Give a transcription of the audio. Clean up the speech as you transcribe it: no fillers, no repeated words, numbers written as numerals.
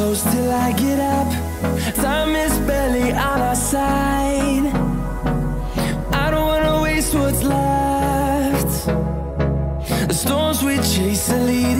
close till I get up. Time is barely on our side. I don't wanna waste what's left. The storms we chase are leading